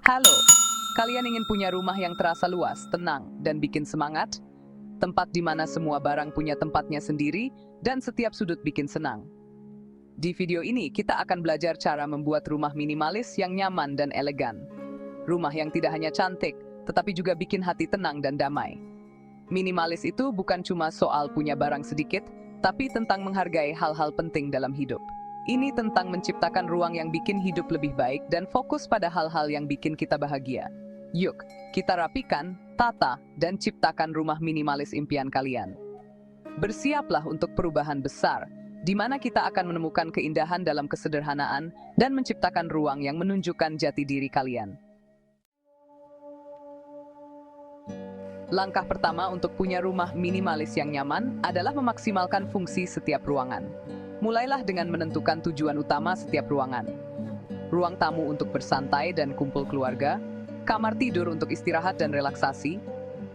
Halo, kalian ingin punya rumah yang terasa luas, tenang, dan bikin semangat? Tempat di mana semua barang punya tempatnya sendiri dan setiap sudut bikin senang. Di video ini, kita akan belajar cara membuat rumah minimalis yang nyaman dan elegan. Rumah yang tidak hanya cantik, tetapi juga bikin hati tenang dan damai. Minimalis itu bukan cuma soal punya barang sedikit, tapi tentang menghargai hal-hal penting dalam hidup. Ini tentang menciptakan ruang yang bikin hidup lebih baik dan fokus pada hal-hal yang bikin kita bahagia. Yuk, kita rapikan, tata, dan ciptakan rumah minimalis impian kalian. Bersiaplah untuk perubahan besar, di mana kita akan menemukan keindahan dalam kesederhanaan dan menciptakan ruang yang menunjukkan jati diri kalian. Langkah pertama untuk punya rumah minimalis yang nyaman adalah memaksimalkan fungsi setiap ruangan. Mulailah dengan menentukan tujuan utama setiap ruangan. Ruang tamu untuk bersantai dan kumpul keluarga, kamar tidur untuk istirahat dan relaksasi.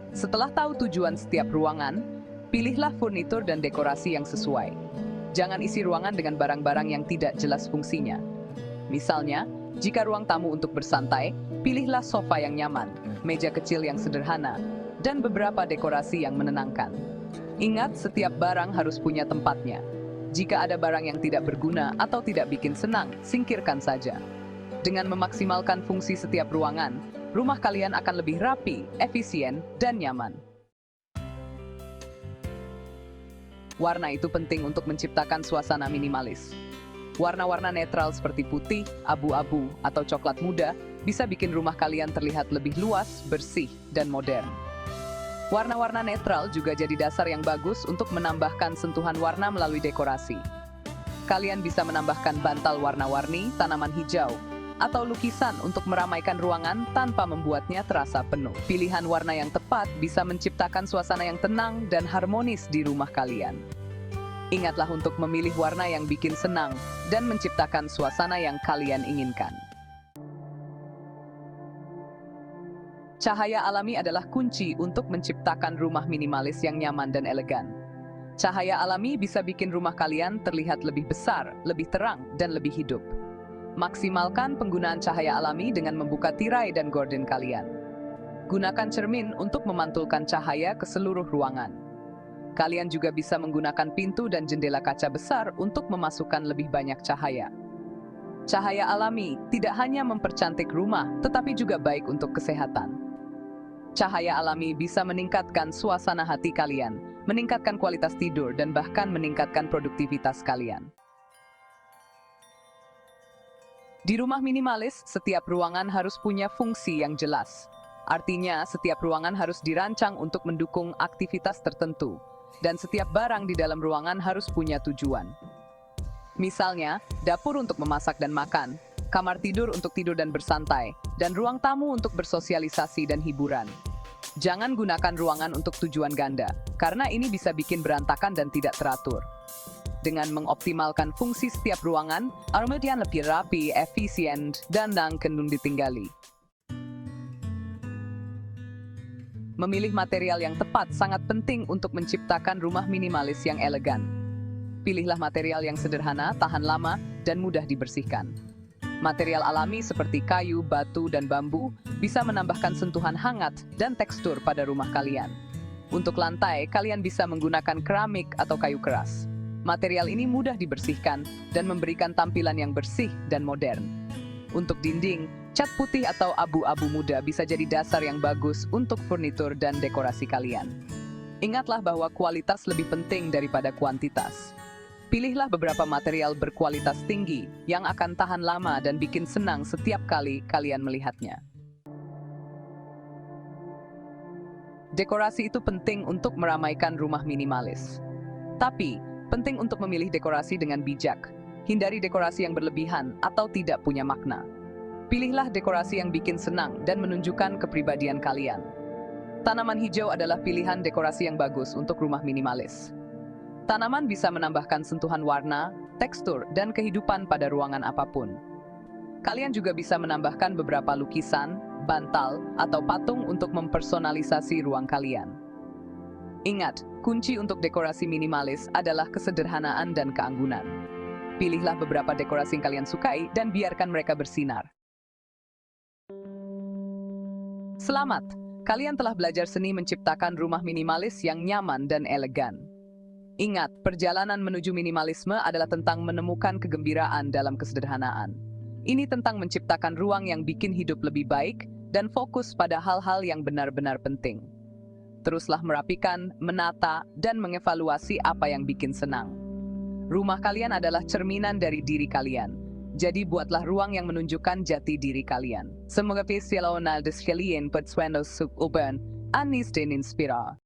Setelah tahu tujuan setiap ruangan, pilihlah furnitur dan dekorasi yang sesuai. Jangan isi ruangan dengan barang-barang yang tidak jelas fungsinya. Misalnya, jika ruang tamu untuk bersantai, pilihlah sofa yang nyaman, meja kecil yang sederhana, dan beberapa dekorasi yang menenangkan. Ingat, setiap barang harus punya tempatnya. Jika ada barang yang tidak berguna atau tidak bikin senang, singkirkan saja. Dengan memaksimalkan fungsi setiap ruangan, rumah kalian akan lebih rapi, efisien, dan nyaman. Warna itu penting untuk menciptakan suasana minimalis. Warna-warna netral seperti putih, abu-abu, atau coklat muda bisa bikin rumah kalian terlihat lebih luas, bersih, dan modern. Warna-warna netral juga jadi dasar yang bagus untuk menambahkan sentuhan warna melalui dekorasi. Kalian bisa menambahkan bantal warna-warni, tanaman hijau, atau lukisan untuk meramaikan ruangan tanpa membuatnya terasa penuh. Pilihan warna yang tepat bisa menciptakan suasana yang tenang dan harmonis di rumah kalian. Ingatlah untuk memilih warna yang bikin senang dan menciptakan suasana yang kalian inginkan. Cahaya alami adalah kunci untuk menciptakan rumah minimalis yang nyaman dan elegan. Cahaya alami bisa bikin rumah kalian terlihat lebih besar, lebih terang, dan lebih hidup. Maksimalkan penggunaan cahaya alami dengan membuka tirai dan gorden kalian. Gunakan cermin untuk memantulkan cahaya ke seluruh ruangan. Kalian juga bisa menggunakan pintu dan jendela kaca besar untuk memasukkan lebih banyak cahaya. Cahaya alami tidak hanya mempercantik rumah, tetapi juga baik untuk kesehatan. Cahaya alami bisa meningkatkan suasana hati kalian, meningkatkan kualitas tidur, dan bahkan meningkatkan produktivitas kalian. Di rumah minimalis, setiap ruangan harus punya fungsi yang jelas. Artinya, setiap ruangan harus dirancang untuk mendukung aktivitas tertentu, dan setiap barang di dalam ruangan harus punya tujuan. Misalnya, dapur untuk memasak dan makan, kamar tidur untuk tidur dan bersantai, dan ruang tamu untuk bersosialisasi dan hiburan. Jangan gunakan ruangan untuk tujuan ganda, karena ini bisa bikin berantakan dan tidak teratur. Dengan mengoptimalkan fungsi setiap ruangan, kemudian lebih rapi, efisien, dan kendung ditinggali. Memilih material yang tepat sangat penting untuk menciptakan rumah minimalis yang elegan. Pilihlah material yang sederhana, tahan lama, dan mudah dibersihkan. Material alami seperti kayu, batu, dan bambu bisa menambahkan sentuhan hangat dan tekstur pada rumah kalian. Untuk lantai, kalian bisa menggunakan keramik atau kayu keras. Material ini mudah dibersihkan dan memberikan tampilan yang bersih dan modern. Untuk dinding, cat putih atau abu-abu muda bisa jadi dasar yang bagus untuk furnitur dan dekorasi kalian. Ingatlah bahwa kualitas lebih penting daripada kuantitas. Pilihlah beberapa material berkualitas tinggi yang akan tahan lama dan bikin senang setiap kali kalian melihatnya. Dekorasi itu penting untuk meramaikan rumah minimalis. Tapi, penting untuk memilih dekorasi dengan bijak. Hindari dekorasi yang berlebihan atau tidak punya makna. Pilihlah dekorasi yang bikin senang dan menunjukkan kepribadian kalian. Tanaman hijau adalah pilihan dekorasi yang bagus untuk rumah minimalis. Tanaman bisa menambahkan sentuhan warna, tekstur, dan kehidupan pada ruangan apapun. Kalian juga bisa menambahkan beberapa lukisan, bantal, atau patung untuk mempersonalisasi ruang kalian. Ingat, kunci untuk dekorasi minimalis adalah kesederhanaan dan keanggunan. Pilihlah beberapa dekorasi yang kalian sukai dan biarkan mereka bersinar. Selamat, kalian telah belajar seni menciptakan rumah minimalis yang nyaman dan elegan. Ingat, perjalanan menuju minimalisme adalah tentang menemukan kegembiraan dalam kesederhanaan. Ini tentang menciptakan ruang yang bikin hidup lebih baik dan fokus pada hal-hal yang benar-benar penting. Teruslah merapikan, menata, dan mengevaluasi apa yang bikin senang. Rumah kalian adalah cerminan dari diri kalian. Jadi buatlah ruang yang menunjukkan jati diri kalian. Semoga visual sekalian bersuara sub-uban, anis dan inspira.